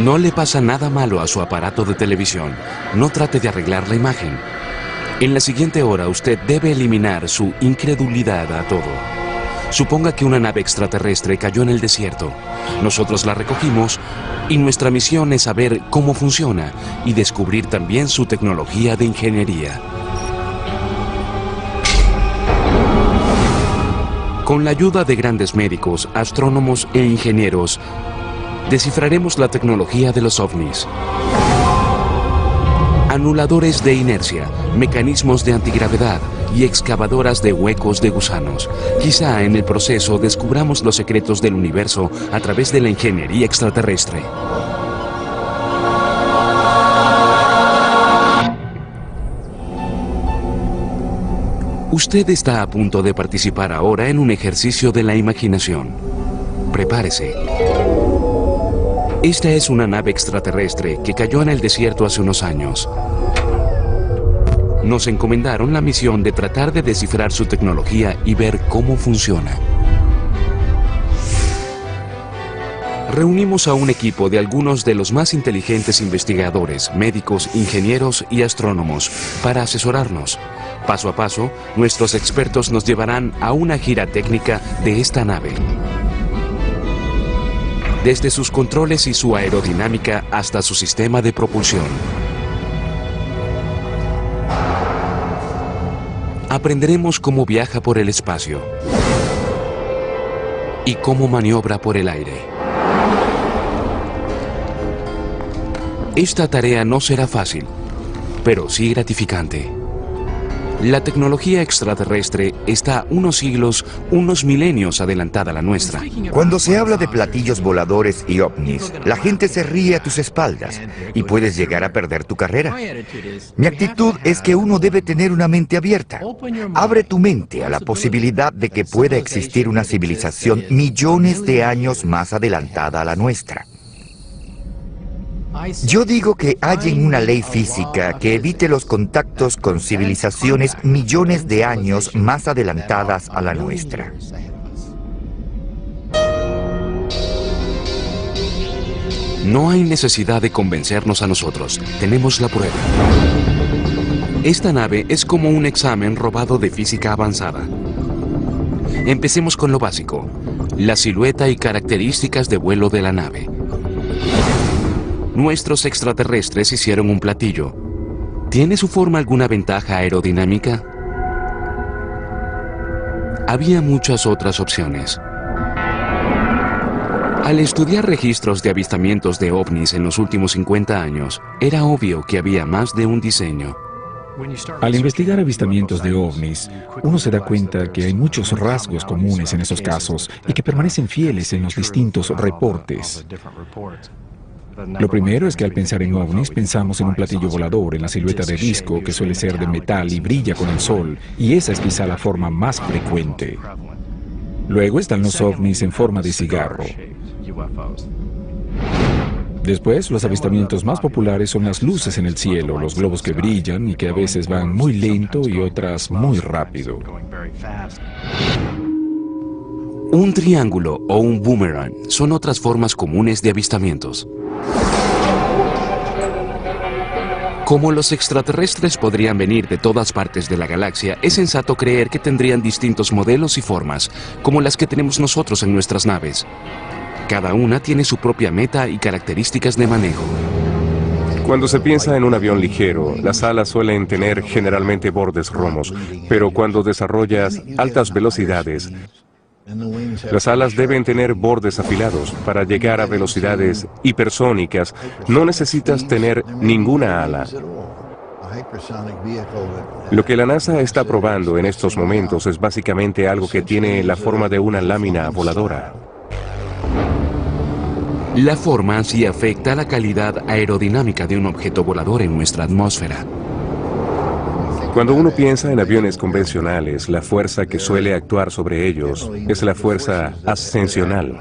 No le pasa nada malo a su aparato de televisión. No trate de arreglar la imagen. En la siguiente hora usted debe eliminar su incredulidad a todo. Suponga que una nave extraterrestre cayó en el desierto. Nosotros la recogimos y nuestra misión es saber cómo funciona y descubrir también su tecnología de ingeniería. Con la ayuda de grandes médicos, astrónomos e ingenieros, descifraremos la tecnología de los ovnis. Anuladores de inercia, mecanismos de antigravedad y excavadoras de huecos de gusanos. Quizá en el proceso descubramos los secretos del universo a través de la ingeniería extraterrestre. Usted está a punto de participar ahora en un ejercicio de la imaginación. Prepárese. Esta es una nave extraterrestre que cayó en el desierto hace unos años. Nos encomendaron la misión de tratar de descifrar su tecnología y ver cómo funciona. Reunimos a un equipo de algunos de los más inteligentes investigadores, médicos, ingenieros y astrónomos para asesorarnos. Paso a paso, nuestros expertos nos llevarán a una gira técnica de esta nave. Desde sus controles y su aerodinámica hasta su sistema de propulsión. Aprenderemos cómo viaja por el espacio y cómo maniobra por el aire. Esta tarea no será fácil, pero sí gratificante. La tecnología extraterrestre está unos siglos, unos milenios adelantada a la nuestra. Cuando se habla de platillos voladores y ovnis, la gente se ríe a tus espaldas y puedes llegar a perder tu carrera. Mi actitud es que uno debe tener una mente abierta. Abre tu mente a la posibilidad de que pueda existir una civilización millones de años más adelantada a la nuestra. Yo digo que hallen una ley física que evite los contactos con civilizaciones millones de años más adelantadas a la nuestra. No hay necesidad de convencernos a nosotros. Tenemos la prueba. Esta nave es como un examen robado de física avanzada. Empecemos con lo básico: la silueta y características de vuelo de la nave. Nuestros extraterrestres hicieron un platillo. ¿Tiene su forma alguna ventaja aerodinámica? Había muchas otras opciones. Al estudiar registros de avistamientos de ovnis en los últimos 50 años, era obvio que había más de un diseño. Al investigar avistamientos de ovnis, uno se da cuenta que hay muchos rasgos comunes en esos casos y que permanecen fieles en los distintos reportes. Lo primero es que al pensar en ovnis pensamos en un platillo volador, en la silueta de disco que suele ser de metal y brilla con el sol, y esa es quizá la forma más frecuente. Luego están los ovnis en forma de cigarro. Después, los avistamientos más populares son las luces en el cielo, los globos que brillan y que a veces van muy lento y otras muy rápido. Un triángulo o un boomerang son otras formas comunes de avistamientos. Como los extraterrestres podrían venir de todas partes de la galaxia, es sensato creer que tendrían distintos modelos y formas, como las que tenemos nosotros en nuestras naves. Cada una tiene su propia meta y características de manejo. Cuando se piensa en un avión ligero, las alas suelen tener generalmente bordes romos, pero cuando desarrollas altas velocidades, las alas deben tener bordes afilados. Para llegar a velocidades hipersónicas, no necesitas tener ninguna ala. Lo que la NASA está probando en estos momentos es básicamente algo que tiene la forma de una lámina voladora. La forma sí afecta la calidad aerodinámica de un objeto volador en nuestra atmósfera. Cuando uno piensa en aviones convencionales, la fuerza que suele actuar sobre ellos es la fuerza ascensional.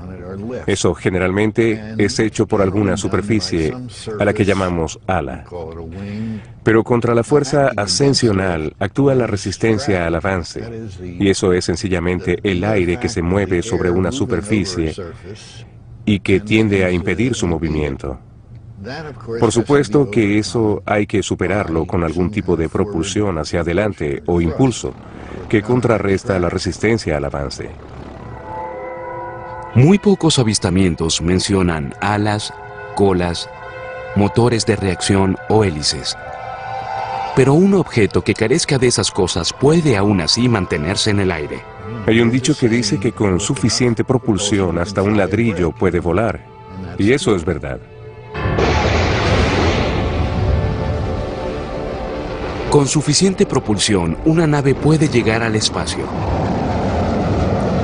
Eso generalmente es hecho por alguna superficie a la que llamamos ala. Pero contra la fuerza ascensional actúa la resistencia al avance, y eso es sencillamente el aire que se mueve sobre una superficie y que tiende a impedir su movimiento. Por supuesto que eso hay que superarlo con algún tipo de propulsión hacia adelante o impulso que contrarresta la resistencia al avance. Muy pocos avistamientos mencionan alas, colas, motores de reacción o hélices. Pero un objeto que carezca de esas cosas puede aún así mantenerse en el aire. Hay un dicho que dice que con suficiente propulsión hasta un ladrillo puede volar. Y eso es verdad. Con suficiente propulsión, una nave puede llegar al espacio.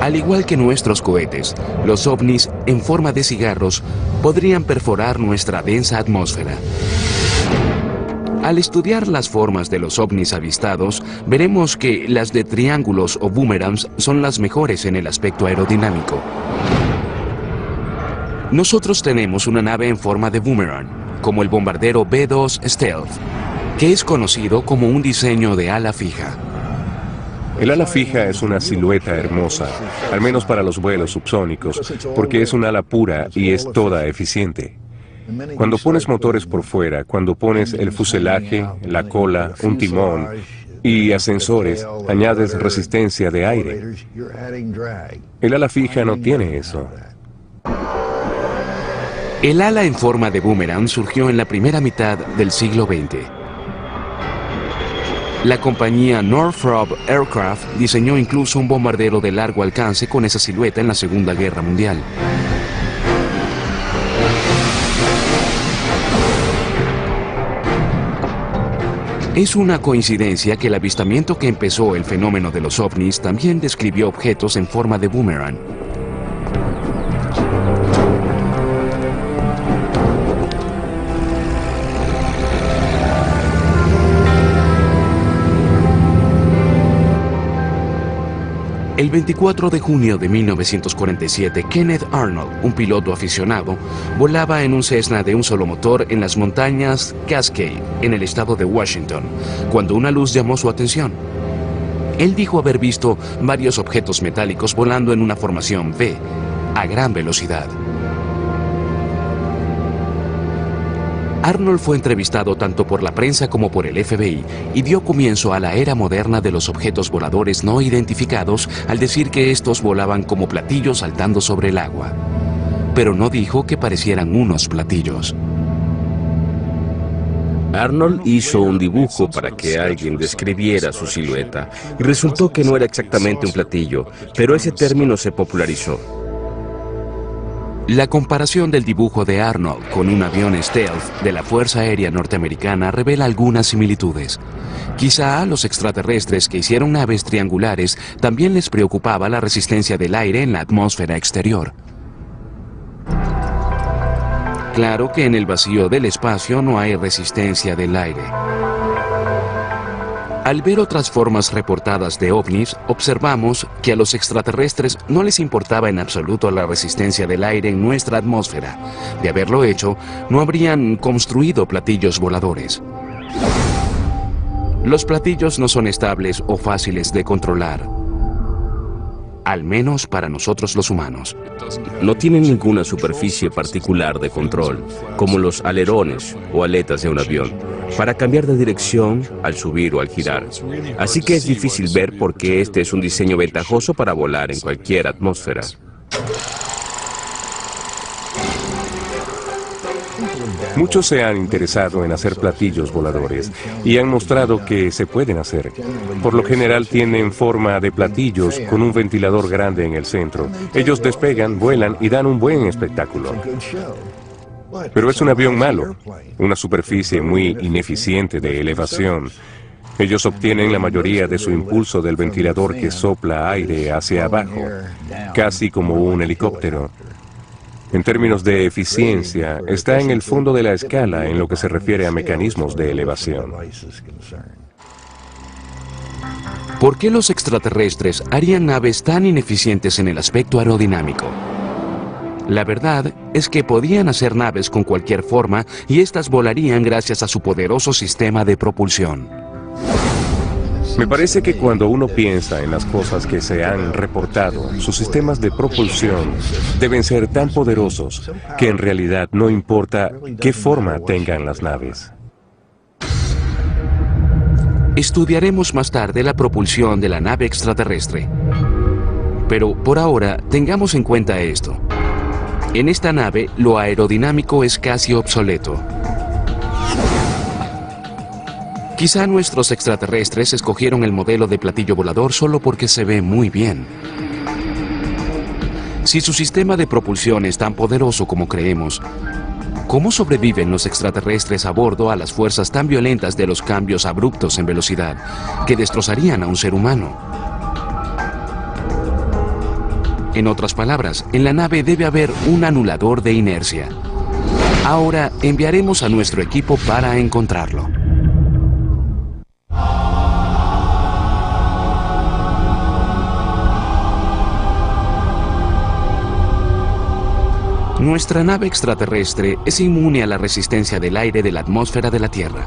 Al igual que nuestros cohetes, los ovnis, en forma de cigarros, podrían perforar nuestra densa atmósfera. Al estudiar las formas de los ovnis avistados, veremos que las de triángulos o boomerangs son las mejores en el aspecto aerodinámico. Nosotros tenemos una nave en forma de boomerang, como el bombardero B-2 Stealth, que es conocido como un diseño de ala fija. El ala fija es una silueta hermosa, al menos para los vuelos subsónicos, porque es un ala pura y es toda eficiente. Cuando pones motores por fuera, cuando pones el fuselaje, la cola, un timón y ascensores, añades resistencia de aire. El ala fija no tiene eso. El ala en forma de boomerang surgió en la primera mitad del siglo XX. La compañía Northrop Aircraft diseñó incluso un bombardero de largo alcance con esa silueta en la Segunda Guerra Mundial. Es una coincidencia que el avistamiento que empezó el fenómeno de los ovnis también describió objetos en forma de boomerang. El 24 de junio de 1947, Kenneth Arnold, un piloto aficionado, volaba en un Cessna de un solo motor en las montañas Cascade, en el estado de Washington, cuando una luz llamó su atención. Él dijo haber visto varios objetos metálicos volando en una formación V, a gran velocidad. Arnold fue entrevistado tanto por la prensa como por el FBI y dio comienzo a la era moderna de los objetos voladores no identificados al decir que estos volaban como platillos saltando sobre el agua. Pero no dijo que parecieran unos platillos. Arnold hizo un dibujo para que alguien describiera su silueta y resultó que no era exactamente un platillo, pero ese término se popularizó. La comparación del dibujo de Arnold con un avión Stealth de la Fuerza Aérea Norteamericana revela algunas similitudes. Quizá a los extraterrestres que hicieron naves triangulares también les preocupaba la resistencia del aire en la atmósfera exterior. Claro que en el vacío del espacio no hay resistencia del aire. Al ver otras formas reportadas de ovnis, observamos que a los extraterrestres no les importaba en absoluto la resistencia del aire en nuestra atmósfera. De haberlo hecho, no habrían construido platillos voladores. Los platillos no son estables o fáciles de controlar, al menos para nosotros los humanos. No tienen ninguna superficie particular de control, como los alerones o aletas de un avión, para cambiar de dirección al subir o al girar. Así que es difícil ver por qué este es un diseño ventajoso para volar en cualquier atmósfera. Muchos se han interesado en hacer platillos voladores y han mostrado que se pueden hacer. Por lo general tienen forma de platillos con un ventilador grande en el centro. Ellos despegan, vuelan y dan un buen espectáculo. Pero es un avión malo, una superficie muy ineficiente de elevación. Ellos obtienen la mayoría de su impulso del ventilador que sopla aire hacia abajo, casi como un helicóptero. En términos de eficiencia, está en el fondo de la escala en lo que se refiere a mecanismos de elevación. ¿Por qué los extraterrestres harían naves tan ineficientes en el aspecto aerodinámico? La verdad es que podían hacer naves con cualquier forma y éstas volarían gracias a su poderoso sistema de propulsión. Me parece que cuando uno piensa en las cosas que se han reportado, sus sistemas de propulsión deben ser tan poderosos que en realidad no importa qué forma tengan las naves. Estudiaremos más tarde la propulsión de la nave extraterrestre. Pero por ahora, tengamos en cuenta esto. En esta nave, lo aerodinámico es casi obsoleto. Quizá nuestros extraterrestres escogieron el modelo de platillo volador solo porque se ve muy bien. Si su sistema de propulsión es tan poderoso como creemos, ¿cómo sobreviven los extraterrestres a bordo a las fuerzas tan violentas de los cambios abruptos en velocidad que destrozarían a un ser humano? En otras palabras, en la nave debe haber un anulador de inercia. Ahora enviaremos a nuestro equipo para encontrarlo. Nuestra nave extraterrestre es inmune a la resistencia del aire de la atmósfera de la Tierra.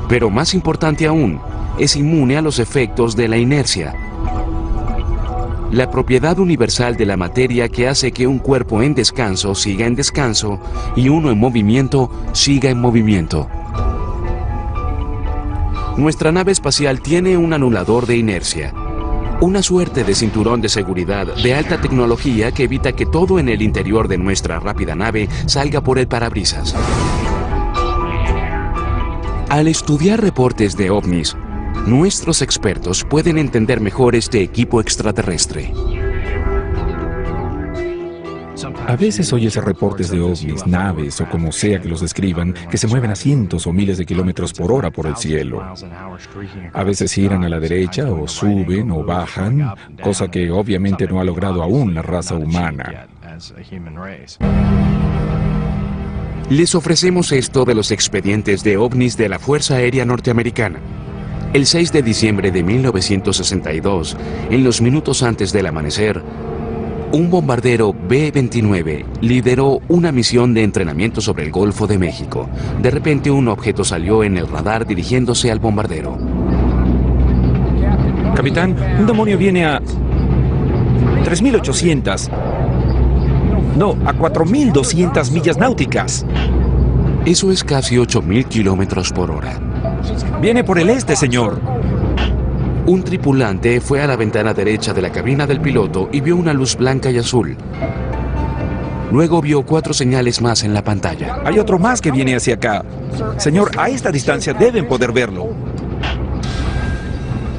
Pero más importante aún, es inmune a los efectos de la inercia. La propiedad universal de la materia que hace que un cuerpo en descanso siga en descanso y uno en movimiento siga en movimiento. Nuestra nave espacial tiene un anulador de inercia. Una suerte de cinturón de seguridad de alta tecnología que evita que todo en el interior de nuestra rápida nave salga por el parabrisas. Al estudiar reportes de ovnis, nuestros expertos pueden entender mejor este equipo extraterrestre. A veces oyes reportes de ovnis, naves o como sea que los describan, que se mueven a cientos o miles de kilómetros por hora por el cielo. A veces giran a la derecha o suben o bajan, cosa que obviamente no ha logrado aún la raza humana. Les ofrecemos esto de los expedientes de ovnis de la Fuerza Aérea Norteamericana. El 6 de diciembre de 1962, en los minutos antes del amanecer, un bombardero B-29 lideró una misión de entrenamiento sobre el Golfo de México. De repente un objeto salió en el radar dirigiéndose al bombardero. Capitán, un demonio viene a 3.800. No, a 4.200 millas náuticas. Eso es casi 8.000 kilómetros por hora. Viene por el este, señor. Un tripulante fue a la ventana derecha de la cabina del piloto y vio una luz blanca y azul. Luego vio 4 señales más en la pantalla. Hay otro más que viene hacia acá. Señor, a esta distancia deben poder verlo.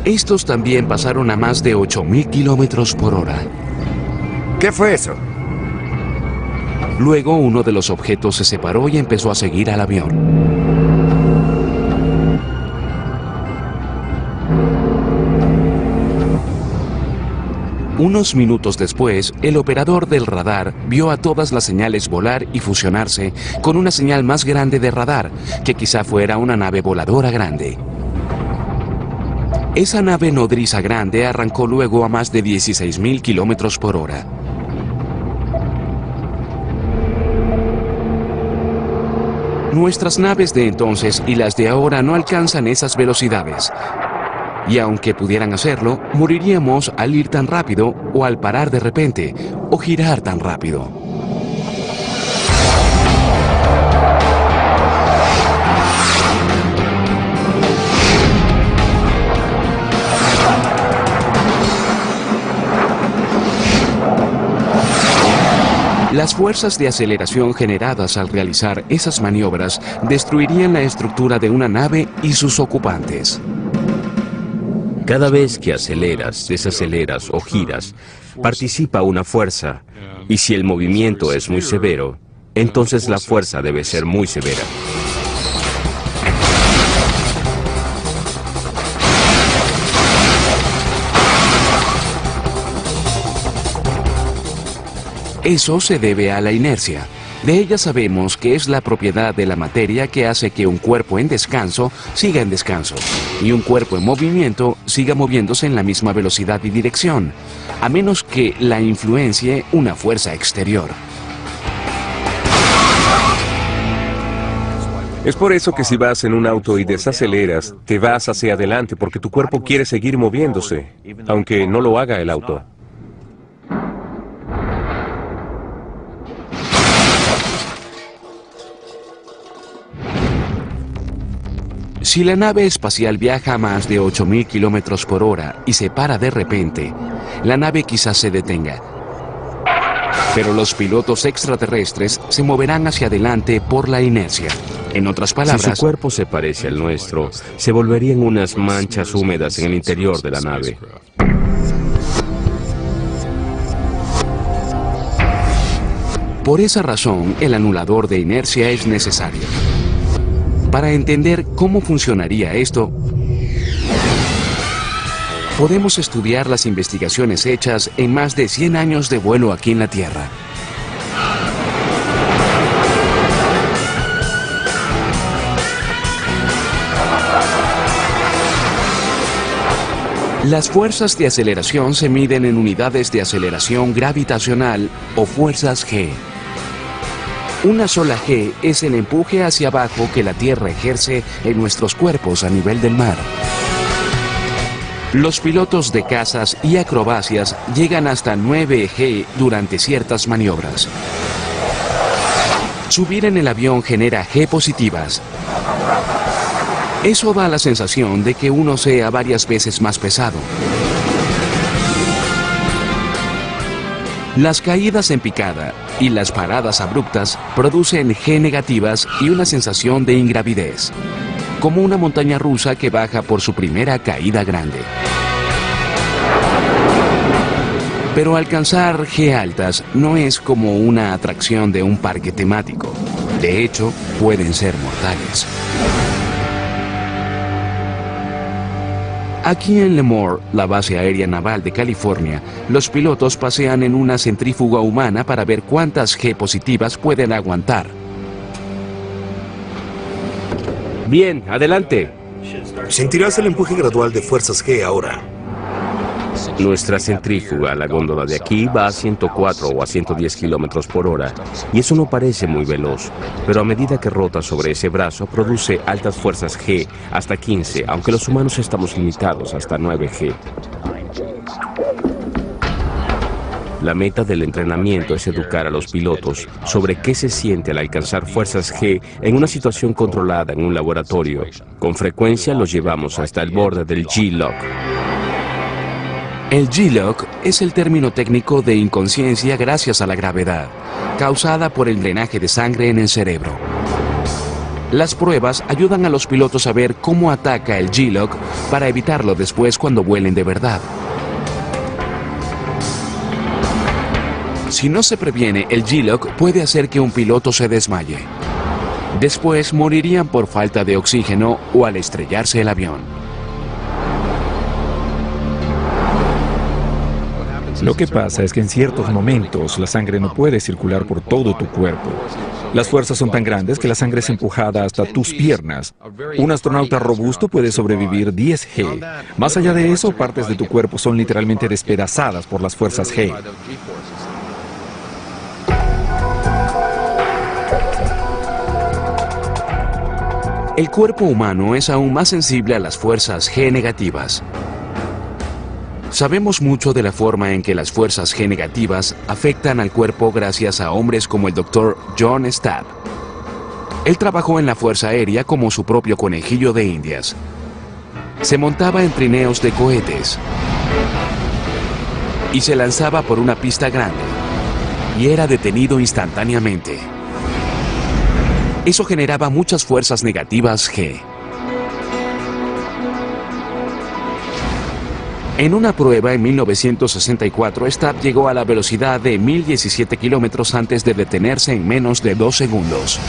Estos también pasaron a más de 8.000 kilómetros por hora. ¿Qué fue eso? Luego uno de los objetos se separó y empezó a seguir al avión. Unos minutos después, el operador del radar vio a todas las señales volar y fusionarse con una señal más grande de radar, que quizá fuera una nave voladora grande. Esa nave nodriza grande arrancó luego a más de 16.000 kilómetros por hora. Nuestras naves de entonces y las de ahora no alcanzan esas velocidades. Y aunque pudieran hacerlo, moriríamos al ir tan rápido o al parar de repente o girar tan rápido. Las fuerzas de aceleración generadas al realizar esas maniobras destruirían la estructura de una nave y sus ocupantes. Cada vez que aceleras, desaceleras o giras, participa una fuerza, y si el movimiento es muy severo, entonces la fuerza debe ser muy severa. Eso se debe a la inercia. De ella sabemos que es la propiedad de la materia que hace que un cuerpo en descanso siga en descanso y un cuerpo en movimiento siga moviéndose en la misma velocidad y dirección, a menos que la influencie una fuerza exterior. Es por eso que si vas en un auto y desaceleras, te vas hacia adelante porque tu cuerpo quiere seguir moviéndose, aunque no lo haga el auto. Si la nave espacial viaja a más de 8.000 kilómetros por hora y se para de repente, la nave quizás se detenga. Pero los pilotos extraterrestres se moverán hacia adelante por la inercia. En otras palabras, si su cuerpo se parece al nuestro, se volverían unas manchas húmedas en el interior de la nave. por esa razón el anulador de inercia es necesario. Para entender cómo funcionaría esto, podemos estudiar las investigaciones hechas en más de 100 años de vuelo aquí en la Tierra. Las fuerzas de aceleración se miden en unidades de aceleración gravitacional o fuerzas G. Una sola G es el empuje hacia abajo que la Tierra ejerce en nuestros cuerpos a nivel del mar. Los pilotos de cazas y acrobacias llegan hasta 9 G durante ciertas maniobras. Subir en el avión genera G positivas. Eso da la sensación de que uno sea varias veces más pesado. Las caídas en picada y las paradas abruptas producen G negativas y una sensación de ingravidez, como una montaña rusa que baja por su primera caída grande. Pero alcanzar G altas no es como una atracción de un parque temático. De hecho, pueden ser mortales. Aquí en Lemoore, la base aérea naval de California, los pilotos pasean en una centrífuga humana para ver cuántas G positivas pueden aguantar. Bien, adelante. Sentirás el empuje gradual de fuerzas G ahora. Nuestra centrífuga, la góndola de aquí, va a 104 o a 110 kilómetros por hora, y eso no parece muy veloz, pero a medida que rota sobre ese brazo, produce altas fuerzas G hasta 15, aunque los humanos estamos limitados hasta 9 G. La meta del entrenamiento es educar a los pilotos sobre qué se siente al alcanzar fuerzas G en una situación controlada en un laboratorio. Con frecuencia los llevamos hasta el borde del G-Lock. El G-Lock es el término técnico de inconsciencia gracias a la gravedad, causada por el drenaje de sangre en el cerebro. Las pruebas ayudan a los pilotos a ver cómo ataca el G-Lock para evitarlo después cuando vuelen de verdad. Si no se previene, el G-Lock puede hacer que un piloto se desmaye. Después morirían por falta de oxígeno o al estrellarse el avión. Lo que pasa es que en ciertos momentos la sangre no puede circular por todo tu cuerpo. Las fuerzas son tan grandes que la sangre es empujada hasta tus piernas. Un astronauta robusto puede sobrevivir 10 G. Más allá de eso, partes de tu cuerpo son literalmente despedazadas por las fuerzas G. El cuerpo humano es aún más sensible a las fuerzas G negativas. Sabemos mucho de la forma en que las fuerzas G negativas afectan al cuerpo gracias a hombres como el Dr. John Stapp. Él trabajó en la Fuerza Aérea como su propio conejillo de Indias. Se montaba en trineos de cohetes y se lanzaba por una pista grande y era detenido instantáneamente. Eso generaba muchas fuerzas negativas G. En una prueba en 1964, Stapp llegó a la velocidad de 1017 kilómetros antes de detenerse en menos de 2 segundos.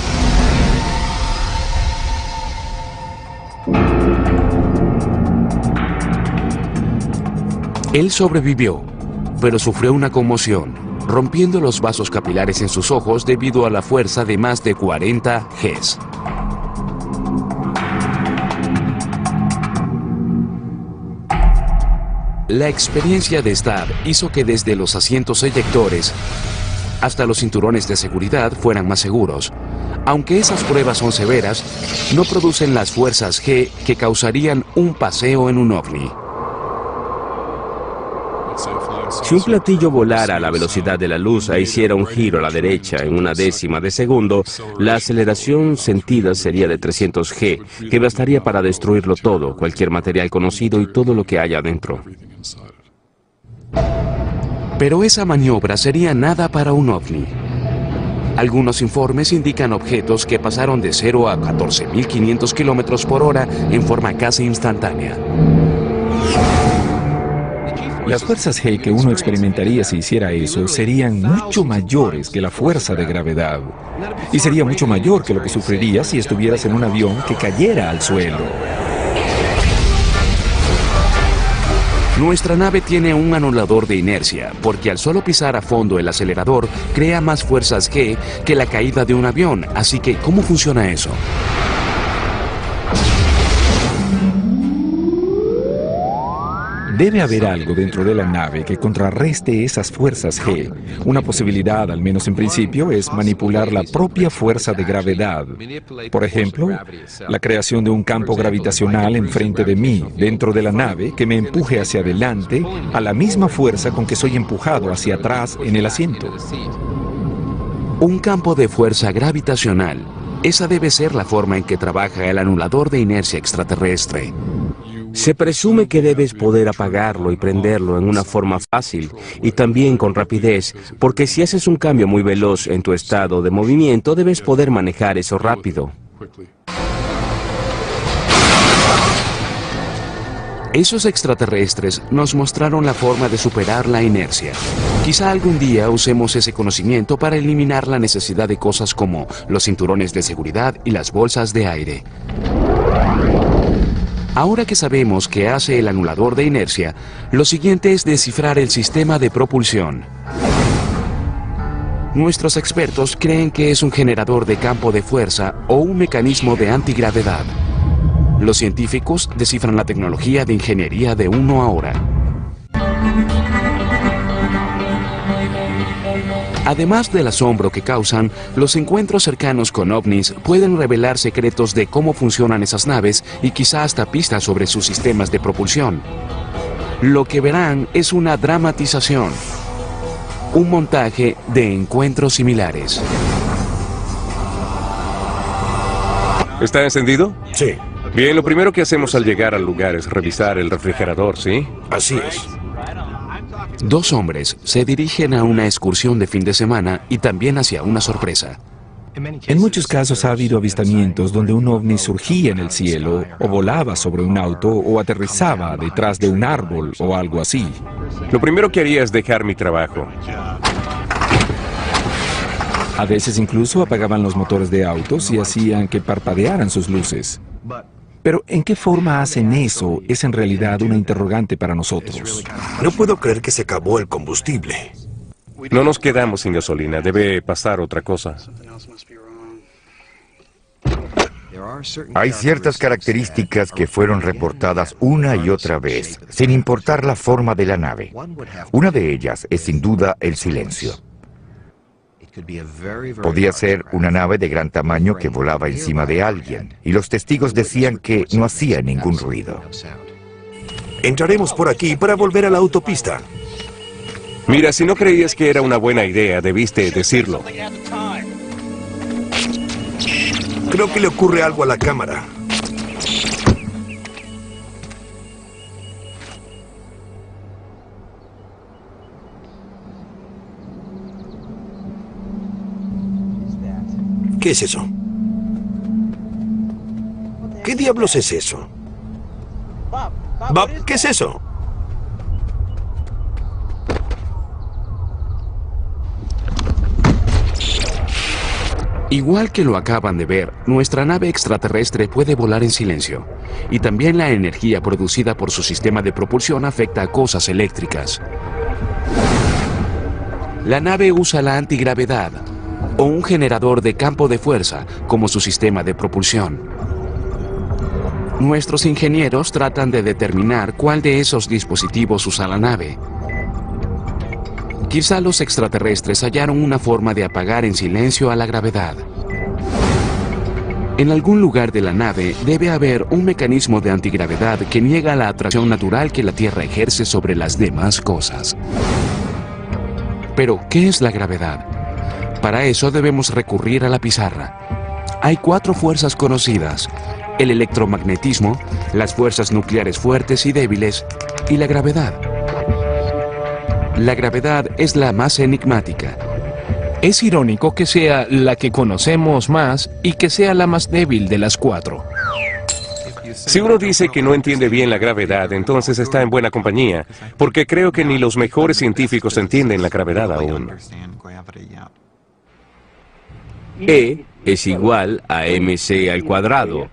Él sobrevivió, pero sufrió una conmoción, rompiendo los vasos capilares en sus ojos debido a la fuerza de más de 40 Gs. La experiencia de Stapp hizo que desde los asientos eyectores hasta los cinturones de seguridad fueran más seguros, Aunque esas pruebas son severas, no producen las fuerzas G que causarían un paseo en un ovni. Si un platillo volara a la velocidad de la luz e hiciera un giro a la derecha en una décima de segundo, la aceleración sentida sería de 300 G, que bastaría para destruirlo todo, cualquier material conocido y todo lo que haya dentro. Pero esa maniobra sería nada para un ovni. Algunos informes indican objetos que pasaron de 0 a 14.500 kilómetros por hora en forma casi instantánea. Las fuerzas G que uno experimentaría si hiciera eso serían mucho mayores que la fuerza de gravedad. Y sería mucho mayor que lo que sufrirías si estuvieras en un avión que cayera al suelo. Nuestra nave tiene un anulador de inercia, porque al solo pisar a fondo el acelerador, crea más fuerzas G que la caída de un avión. Así que, ¿cómo funciona eso? Debe haber algo dentro de la nave que contrarreste esas fuerzas G. Una posibilidad, al menos en principio, es manipular la propia fuerza de gravedad. Por ejemplo, la creación de un campo gravitacional enfrente de mí, dentro de la nave, que me empuje hacia adelante a la misma fuerza con que soy empujado hacia atrás en el asiento. Un campo de fuerza gravitacional. Esa debe ser la forma en que trabaja el anulador de inercia extraterrestre. Se presume que debes poder apagarlo y prenderlo en una forma fácil y también con rapidez, porque si haces un cambio muy veloz en tu estado de movimiento, debes poder manejar eso rápido. Esos extraterrestres nos mostraron la forma de superar la inercia. Quizá algún día usemos ese conocimiento para eliminar la necesidad de cosas como los cinturones de seguridad y las bolsas de aire. Ahora que sabemos qué hace el anulador de inercia, lo siguiente es descifrar el sistema de propulsión. Nuestros expertos creen que es un generador de campo de fuerza o un mecanismo de antigravedad. Los científicos descifran la tecnología de ingeniería de uno ahora. Además del asombro que causan, los encuentros cercanos con ovnis pueden revelar secretos de cómo funcionan esas naves y quizá hasta pistas sobre sus sistemas de propulsión. Lo que verán es una dramatización, un montaje de encuentros similares. ¿Está encendido? Sí, Bien, lo primero que hacemos al llegar al lugar es revisar el refrigerador, ¿sí? así es. Dos hombres se dirigen a una excursión de fin de semana y también hacia una sorpresa. En muchos casos ha habido avistamientos donde un ovni surgía en el cielo, o volaba sobre un auto, o aterrizaba detrás de un árbol, o algo así. Lo primero que haría es dejar mi trabajo. A veces incluso apagaban los motores de autos y hacían que parpadearan sus luces. Pero ¿en qué forma hacen eso? Es en realidad una interrogante para nosotros. No puedo creer que se acabó el combustible. No nos quedamos sin gasolina, debe pasar otra cosa. Hay ciertas características que fueron reportadas una y otra vez, sin importar la forma de la nave. Una de ellas es sin duda el silencio. Podía ser una nave de gran tamaño que volaba encima de alguien, y los testigos decían que no hacía ningún ruido. Entraremos por aquí para volver a la autopista. Mira, si no creías que era una buena idea, debiste decirlo. Creo que le ocurre algo a la cámara. ¿Qué es eso? ¿Qué diablos es eso? Bob, ¿qué es eso? Igual que lo acaban de ver, nuestra nave extraterrestre puede volar en silencio. Y también la energía producida por su sistema de propulsión afecta a cosas eléctricas. La nave usa la antigravedad o un generador de campo de fuerza como su sistema de propulsión. Nuestros ingenieros tratan de determinar cuál de esos dispositivos usa la nave. Quizá los extraterrestres hallaron una forma de apagar en silencio a la gravedad. En algún lugar de la nave debe haber un mecanismo de antigravedad que niega la atracción natural que la Tierra ejerce sobre las demás cosas. Pero, ¿qué es la gravedad? Para eso debemos recurrir a la pizarra. Hay 4 fuerzas conocidas: el electromagnetismo, las fuerzas nucleares fuertes y débiles, y la gravedad. La gravedad es la más enigmática. Es irónico que sea la que conocemos más y que sea la más débil de las 4. Si uno dice que no entiende bien la gravedad, entonces está en buena compañía, porque creo que ni los mejores científicos entienden la gravedad aún. E es igual a mc al cuadrado,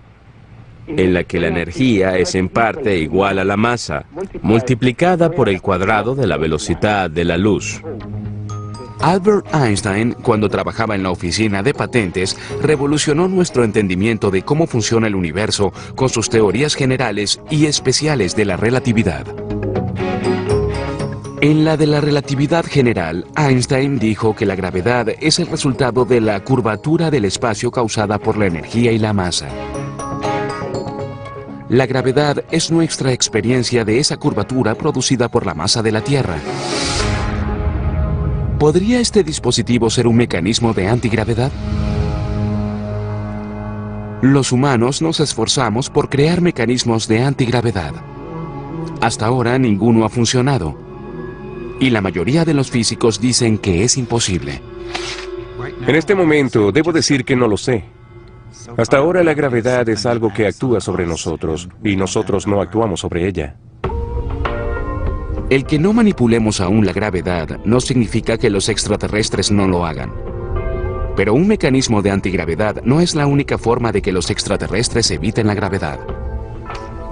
en la que la energía es en parte igual a la masa, multiplicada por el cuadrado de la velocidad de la luz. Albert Einstein, cuando trabajaba en la oficina de patentes, revolucionó nuestro entendimiento de cómo funciona el universo con sus teorías generales y especiales de la relatividad. En la de la relatividad general, Einstein dijo que la gravedad es el resultado de la curvatura del espacio causada por la energía y la masa. La gravedad es nuestra experiencia de esa curvatura producida por la masa de la Tierra. ¿Podría este dispositivo ser un mecanismo de antigravedad? Los humanos nos esforzamos por crear mecanismos de antigravedad. Hasta ahora ninguno ha funcionado. Y la mayoría de los físicos dicen que es imposible. En este momento, debo decir que no lo sé. Hasta ahora la gravedad es algo que actúa sobre nosotros, y nosotros no actuamos sobre ella. El que no manipulemos aún la gravedad no significa que los extraterrestres no lo hagan. Pero un mecanismo de antigravedad no es la única forma de que los extraterrestres eviten la gravedad.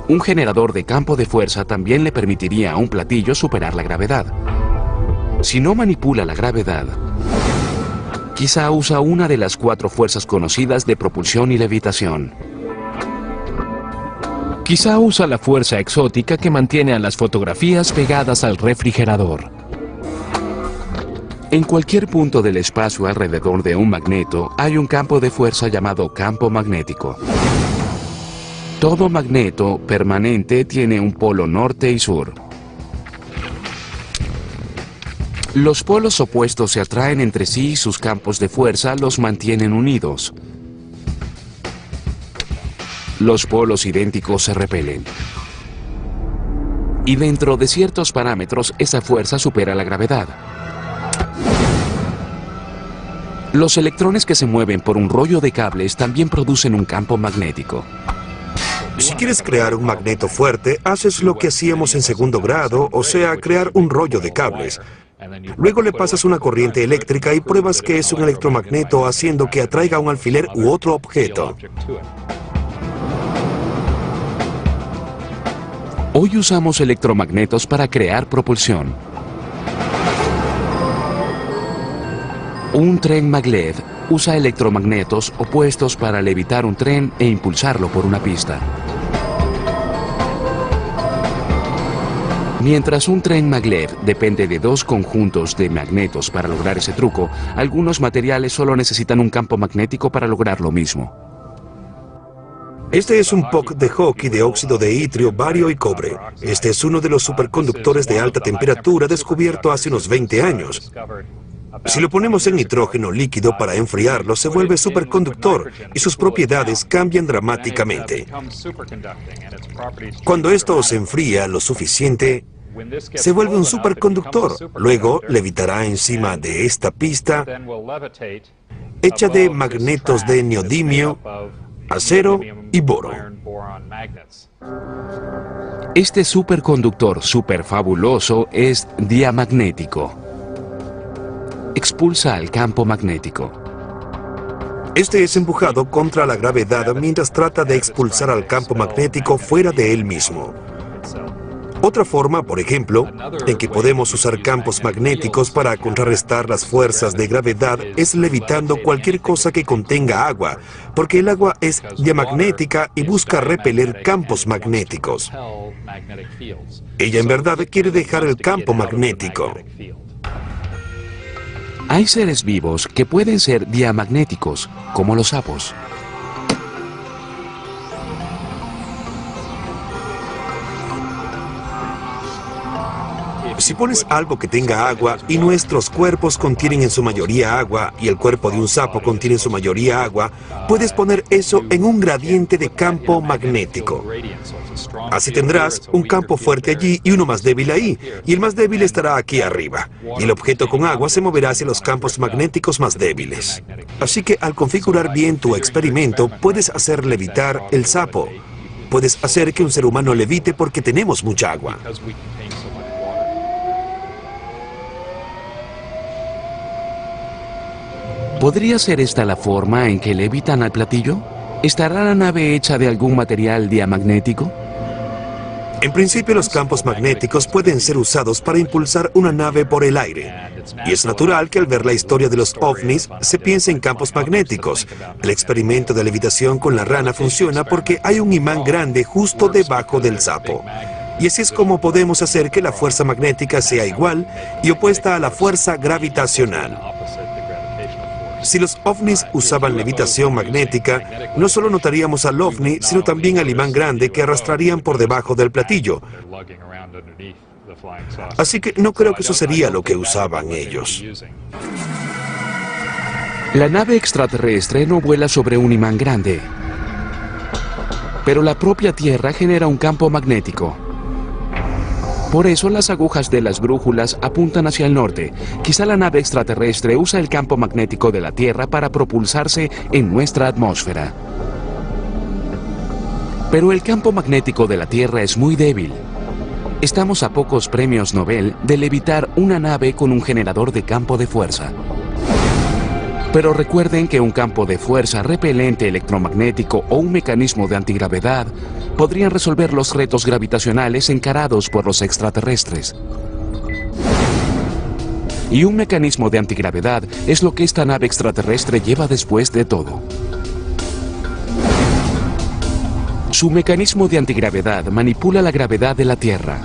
Un generador de campo de fuerza también le permitiría a un platillo superar la gravedad. Si no manipula la gravedad, quizá usa una de las 4 fuerzas conocidas de propulsión y levitación. Quizá usa la fuerza exótica que mantiene a las fotografías pegadas al refrigerador. En cualquier punto del espacio alrededor de un magneto hay un campo de fuerza llamado campo magnético. Todo magneto permanente tiene un polo norte y sur. Los polos opuestos se atraen entre sí y sus campos de fuerza los mantienen unidos. Los polos idénticos se repelen. Y dentro de ciertos parámetros, esa fuerza supera la gravedad. Los electrones que se mueven por un rollo de cables también producen un campo magnético. Si quieres crear un magneto fuerte, haces lo que hacíamos en segundo grado, o sea, crear un rollo de cables. Luego le pasas una corriente eléctrica y pruebas que es un electromagneto haciendo que atraiga un alfiler u otro objeto. Hoy usamos electromagnetos para crear propulsión. Un tren maglev usa electromagnetos opuestos para levitar un tren e impulsarlo por una pista. Mientras un tren maglev depende de 2 conjuntos de magnetos para lograr ese truco, algunos materiales solo necesitan un campo magnético para lograr lo mismo. Este es un puck de hockey de óxido de itrio, bario y cobre. Este es uno de los superconductores de alta temperatura descubierto hace unos 20 años. Si lo ponemos en nitrógeno líquido para enfriarlo, se vuelve superconductor y sus propiedades cambian dramáticamente. Cuando esto se enfría lo suficiente, se vuelve un superconductor. Luego levitará encima de esta pista hecha de magnetos de neodimio, acero y boro. Este superconductor superfabuloso es diamagnético. Expulsa al campo magnético. Este es empujado contra la gravedad mientras trata de expulsar al campo magnético fuera de él mismo. Otra forma, por ejemplo, en que podemos usar campos magnéticos para contrarrestar las fuerzas de gravedad es levitando cualquier cosa que contenga agua, porque el agua es diamagnética y busca repeler campos magnéticos. Ella en verdad quiere dejar el campo magnético. Hay seres vivos que pueden ser diamagnéticos, como los sapos. Si pones algo que tenga agua y nuestros cuerpos contienen en su mayoría agua y el cuerpo de un sapo contiene en su mayoría agua, puedes poner eso en un gradiente de campo magnético. Así tendrás un campo fuerte allí y uno más débil ahí, y el más débil estará aquí arriba, y el objeto con agua se moverá hacia los campos magnéticos más débiles. Así que al configurar bien tu experimento, puedes hacer levitar el sapo. Puedes hacer que un ser humano levite porque tenemos mucha agua. ¿Podría ser esta la forma en que levitan al platillo? ¿Estará la nave hecha de algún material diamagnético? En principio, los campos magnéticos pueden ser usados para impulsar una nave por el aire. Y es natural que al ver la historia de los ovnis se piense en campos magnéticos. El experimento de levitación con la rana funciona porque hay un imán grande justo debajo del sapo. Y así es como podemos hacer que la fuerza magnética sea igual y opuesta a la fuerza gravitacional. Si los ovnis usaban levitación magnética, no solo notaríamos al ovni, sino también al imán grande que arrastrarían por debajo del platillo. Así que no creo que eso sería lo que usaban ellos. La nave extraterrestre no vuela sobre un imán grande, pero la propia Tierra genera un campo magnético. Por eso las agujas de las brújulas apuntan hacia el norte. Quizá la nave extraterrestre usa el campo magnético de la Tierra para propulsarse en nuestra atmósfera. Pero el campo magnético de la Tierra es muy débil. Estamos a pocos premios Nobel de levitar una nave con un generador de campo de fuerza. Pero recuerden que un campo de fuerza repelente electromagnético o un mecanismo de antigravedad podrían resolver los retos gravitacionales encarados por los extraterrestres. Y un mecanismo de antigravedad es lo que esta nave extraterrestre lleva después de todo. Su mecanismo de antigravedad manipula la gravedad de la Tierra,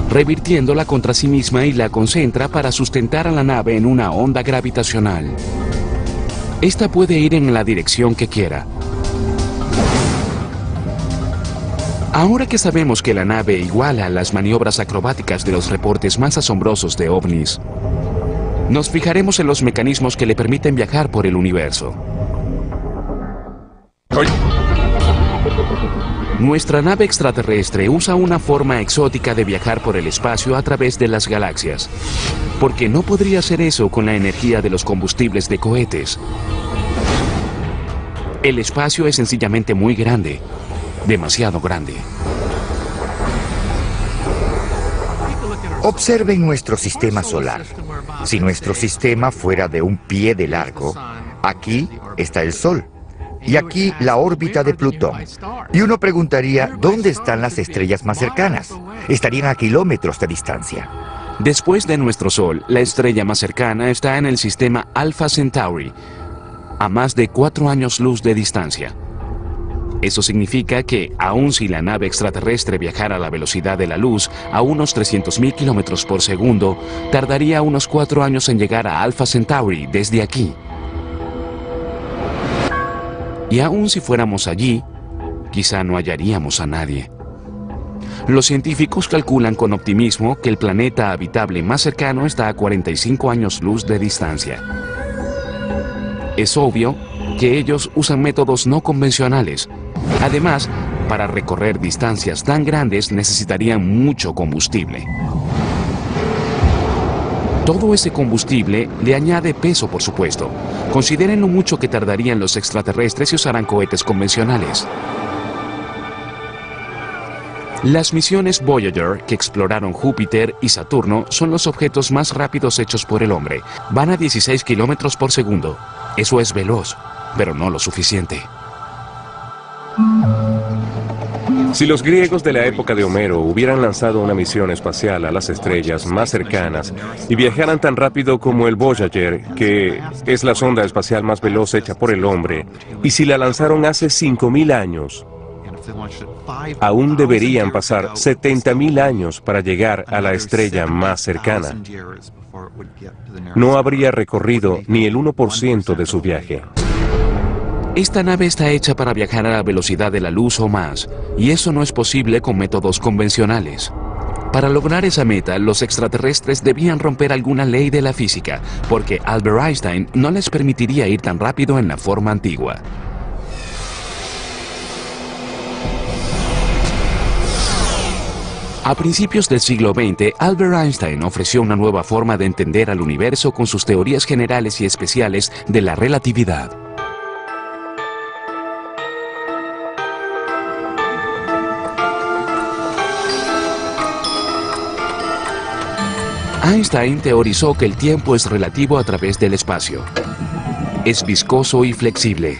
revirtiéndola contra sí misma y la concentra para sustentar a la nave en una onda gravitacional. Esta puede ir en la dirección que quiera. Ahora que sabemos que la nave iguala las maniobras acrobáticas de los reportes más asombrosos de ovnis, nos fijaremos en los mecanismos que le permiten viajar por el universo. Nuestra nave extraterrestre usa una forma exótica de viajar por el espacio a través de las galaxias, porque no podría hacer eso con la energía de los combustibles de cohetes. El espacio es sencillamente muy grande, demasiado grande. Observen nuestro sistema solar. Si nuestro sistema fuera de un pie de largo, aquí está el Sol. Y aquí la órbita de Plutón. Y uno preguntaría, ¿dónde están las estrellas más cercanas? Estarían a kilómetros de distancia. Después de nuestro Sol, la estrella más cercana está en el sistema Alpha Centauri, a más de 4 años luz de distancia. Eso significa que, aun si la nave extraterrestre viajara a la velocidad de la luz, a unos 300.000 kilómetros por segundo, tardaría unos 4 años en llegar a Alpha Centauri desde aquí. Y aun si fuéramos allí, quizá no hallaríamos a nadie. Los científicos calculan con optimismo que el planeta habitable más cercano está a 45 años luz de distancia. Es obvio que ellos usan métodos no convencionales. Además, para recorrer distancias tan grandes necesitarían mucho combustible. Todo ese combustible le añade peso, por supuesto. Consideren lo mucho que tardarían los extraterrestres si usaran cohetes convencionales. Las misiones Voyager, que exploraron Júpiter y Saturno, son los objetos más rápidos hechos por el hombre. Van a 16 kilómetros por segundo. Eso es veloz, pero no lo suficiente. Si los griegos de la época de Homero hubieran lanzado una misión espacial a las estrellas más cercanas y viajaran tan rápido como el Voyager, que es la sonda espacial más veloz hecha por el hombre, y si la lanzaron hace 5.000 años, aún deberían pasar 70.000 años para llegar a la estrella más cercana. No habría recorrido ni el 1% de su viaje. Esta nave está hecha para viajar a la velocidad de la luz o más, y eso no es posible con métodos convencionales. Para lograr esa meta, los extraterrestres debían romper alguna ley de la física, porque Albert Einstein no les permitiría ir tan rápido en la forma antigua. A principios del siglo XX, Albert Einstein ofreció una nueva forma de entender al universo con sus teorías generales y especiales de la relatividad. Einstein teorizó que el tiempo es relativo a través del espacio. Es viscoso y flexible.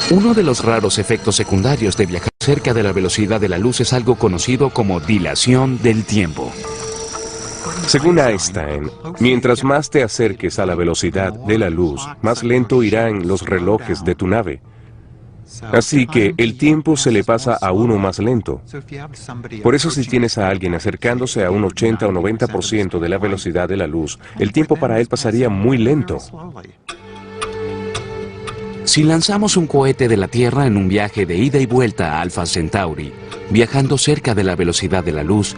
Uno de los raros efectos secundarios de viajar cerca de la velocidad de la luz es algo conocido como dilación del tiempo. Según Einstein, mientras más te acerques a la velocidad de la luz, más lento irán los relojes de tu nave. Así que el tiempo se le pasa a uno más lento. Por eso si tienes a alguien acercándose a un 80 o 90% de la velocidad de la luz, el tiempo para él pasaría muy lento. Si lanzamos un cohete de la Tierra en un viaje de ida y vuelta a Alpha Centauri, viajando cerca de la velocidad de la luz,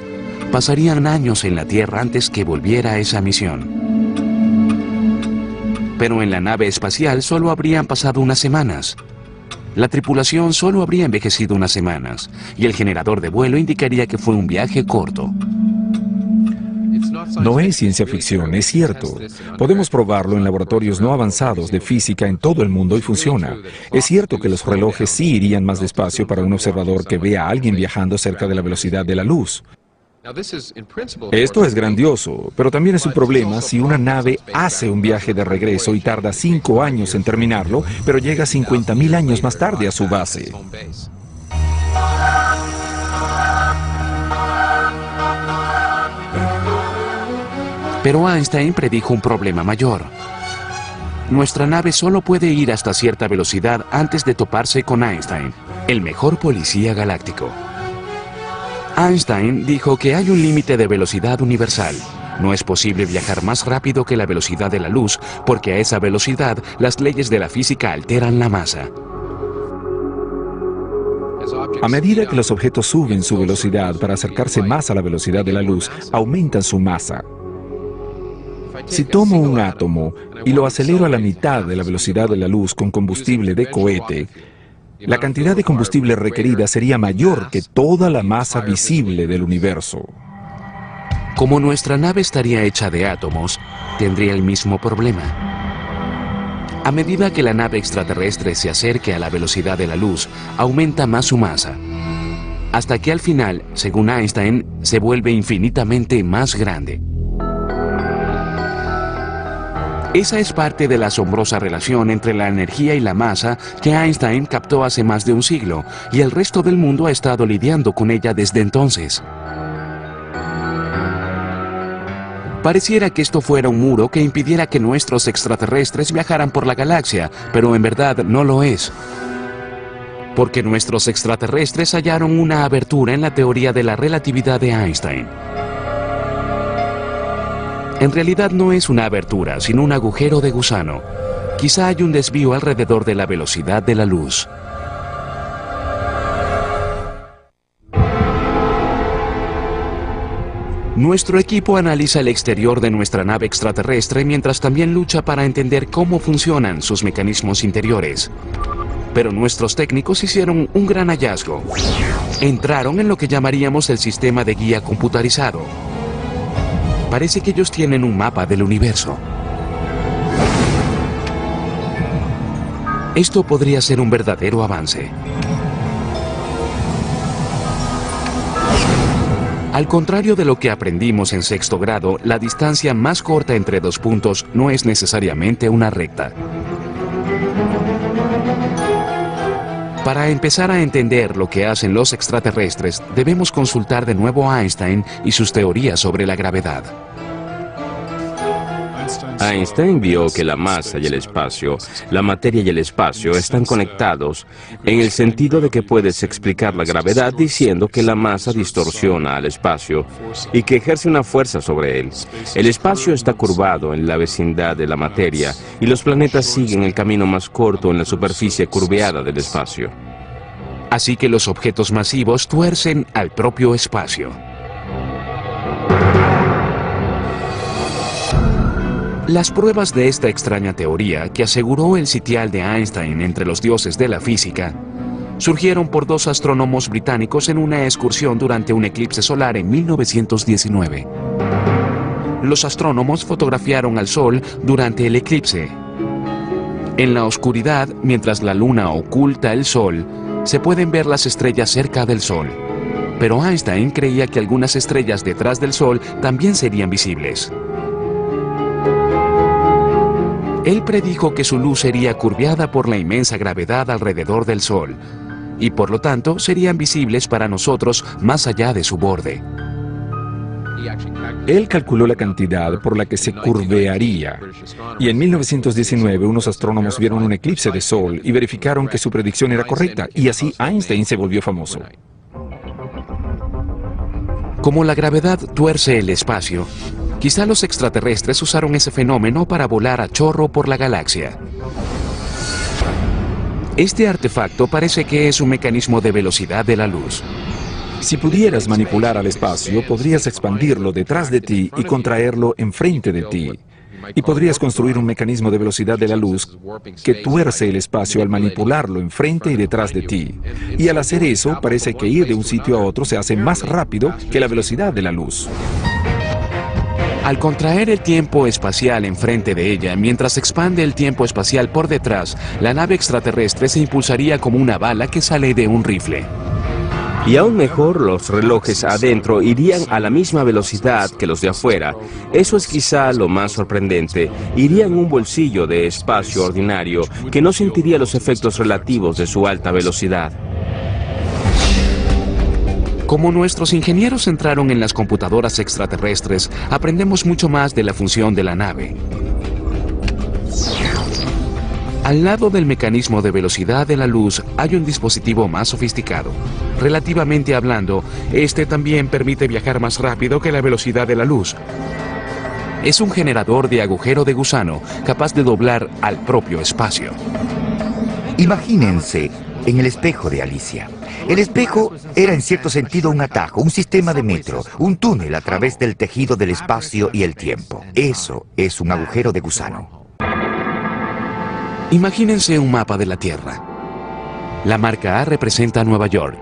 pasarían años en la Tierra antes que volviera a esa misión. Pero en la nave espacial solo habrían pasado unas semanas. La tripulación solo habría envejecido unas semanas, y el generador de vuelo indicaría que fue un viaje corto. No es ciencia ficción, es cierto. Podemos probarlo en laboratorios no avanzados de física en todo el mundo y funciona. Es cierto que los relojes sí irían más despacio para un observador que vea a alguien viajando cerca de la velocidad de la luz. Esto es grandioso, pero también es un problema si una nave hace un viaje de regreso y tarda 5 años en terminarlo, pero llega 50.000 años más tarde a su base. Pero Einstein predijo un problema mayor. Nuestra nave solo puede ir hasta cierta velocidad antes de toparse con Einstein, el mejor policía galáctico. Einstein dijo que hay un límite de velocidad universal. No es posible viajar más rápido que la velocidad de la luz, porque a esa velocidad las leyes de la física alteran la masa. A medida que los objetos suben su velocidad para acercarse más a la velocidad de la luz, aumentan su masa. Si tomo un átomo y lo acelero a la mitad de la velocidad de la luz con combustible de cohete, la cantidad de combustible requerida sería mayor que toda la masa visible del universo. Como nuestra nave estaría hecha de átomos, tendría el mismo problema. A medida que la nave extraterrestre se acerque a la velocidad de la luz, aumenta más su masa, hasta que al final, según Einstein, se vuelve infinitamente más grande. Esa es parte de la asombrosa relación entre la energía y la masa que Einstein captó hace más de un siglo, y el resto del mundo ha estado lidiando con ella desde entonces. Pareciera que esto fuera un muro que impidiera que nuestros extraterrestres viajaran por la galaxia, pero en verdad no lo es. Porque nuestros extraterrestres hallaron una abertura en la teoría de la relatividad de Einstein. En realidad no es una abertura, sino un agujero de gusano. Quizá hay un desvío alrededor de la velocidad de la luz. Nuestro equipo analiza el exterior de nuestra nave extraterrestre mientras también lucha para entender cómo funcionan sus mecanismos interiores. Pero nuestros técnicos hicieron un gran hallazgo. Entraron en lo que llamaríamos el sistema de guía computarizado. Parece que ellos tienen un mapa del universo. Esto podría ser un verdadero avance. Al contrario de lo que aprendimos en sexto grado, la distancia más corta entre dos puntos no es necesariamente una recta. Para empezar a entender lo que hacen los extraterrestres, debemos consultar de nuevo a Einstein y sus teorías sobre la gravedad. Einstein vio que la masa y el espacio, la materia y el espacio están conectados en el sentido de que puedes explicar la gravedad diciendo que la masa distorsiona al espacio y que ejerce una fuerza sobre él. El espacio está curvado en la vecindad de la materia y los planetas siguen el camino más corto en la superficie curveada del espacio. Así que los objetos masivos tuercen al propio espacio. Las pruebas de esta extraña teoría, que aseguró el sitial de Einstein entre los dioses de la física, surgieron por dos astrónomos británicos en una excursión durante un eclipse solar en 1919. Los astrónomos fotografiaron al Sol durante el eclipse. En la oscuridad, mientras la Luna oculta el Sol, se pueden ver las estrellas cerca del Sol. Pero Einstein creía que algunas estrellas detrás del Sol también serían visibles. Él predijo que su luz sería curveada por la inmensa gravedad alrededor del Sol, y por lo tanto serían visibles para nosotros más allá de su borde. Él calculó la cantidad por la que se curvearía, y en 1919 unos astrónomos vieron un eclipse de Sol y verificaron que su predicción era correcta, y así Einstein se volvió famoso. Como la gravedad tuerce el espacio, quizá los extraterrestres usaron ese fenómeno para volar a chorro por la galaxia. Este artefacto parece que es un mecanismo de velocidad de la luz. Si pudieras manipular al espacio, podrías expandirlo detrás de ti y contraerlo enfrente de ti. Y podrías construir un mecanismo de velocidad de la luz que tuerce el espacio al manipularlo enfrente y detrás de ti. Y al hacer eso, parece que ir de un sitio a otro se hace más rápido que la velocidad de la luz. Al contraer el tiempo espacial enfrente de ella, mientras expande el tiempo espacial por detrás, la nave extraterrestre se impulsaría como una bala que sale de un rifle. Y aún mejor, los relojes adentro irían a la misma velocidad que los de afuera. Eso es quizá lo más sorprendente. Irían en un bolsillo de espacio ordinario que no sentiría los efectos relativos de su alta velocidad. Como nuestros ingenieros entraron en las computadoras extraterrestres, aprendemos mucho más de la función de la nave. Al lado del mecanismo de velocidad de la luz hay un dispositivo más sofisticado. Relativamente hablando, este también permite viajar más rápido que la velocidad de la luz. Es un generador de agujero de gusano capaz de doblar al propio espacio. Imagínense en el espejo de Alicia. El espejo era en cierto sentido un atajo, un sistema de metro, un túnel a través del tejido del espacio y el tiempo. Eso es un agujero de gusano. Imagínense un mapa de la Tierra. La marca A representa Nueva York.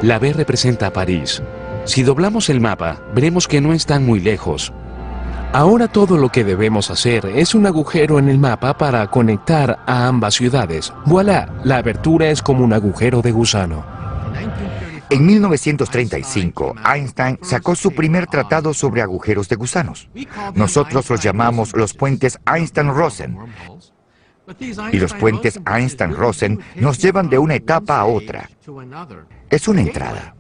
La B representa París. Si doblamos el mapa, veremos que no están muy lejos. Ahora todo lo que debemos hacer es un agujero en el mapa para conectar a ambas ciudades. ¡Voilá! La abertura es como un agujero de gusano. En 1935, Einstein sacó su primer tratado sobre agujeros de gusanos. Nosotros los llamamos los puentes Einstein-Rosen. Y los puentes Einstein-Rosen nos llevan de una etapa a otra. Es una entrada.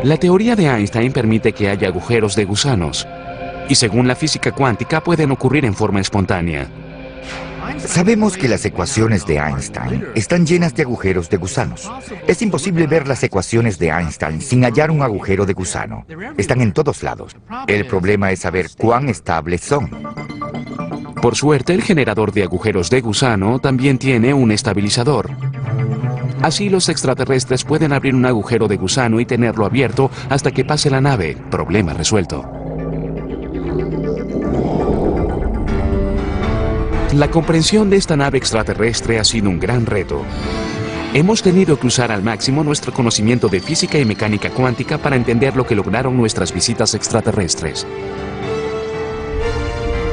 La teoría de Einstein permite que haya agujeros de gusanos. Y según la física cuántica pueden ocurrir en forma espontánea. Sabemos que las ecuaciones de Einstein están llenas de agujeros de gusanos. Es imposible ver las ecuaciones de Einstein sin hallar un agujero de gusano. Están en todos lados. El problema es saber cuán estables son. Por suerte, el generador de agujeros de gusano también tiene un estabilizador. Así los extraterrestres pueden abrir un agujero de gusano y tenerlo abierto hasta que pase la nave. Problema resuelto. La comprensión de esta nave extraterrestre ha sido un gran reto. Hemos tenido que usar al máximo nuestro conocimiento de física y mecánica cuántica para entender lo que lograron nuestras visitas extraterrestres.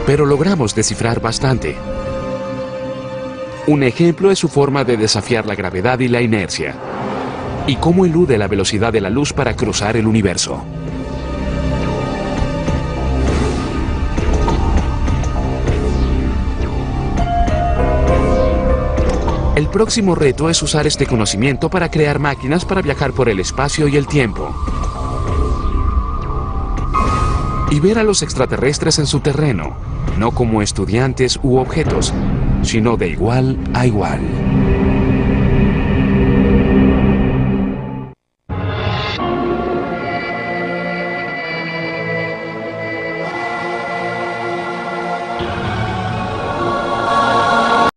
Pero logramos descifrar bastante. Un ejemplo es su forma de desafiar la gravedad y la inercia, y cómo elude la velocidad de la luz para cruzar el universo. El próximo reto es usar este conocimiento para crear máquinas para viajar por el espacio y el tiempo. Y ver a los extraterrestres en su terreno, no como estudiantes u objetos, sino de igual a igual.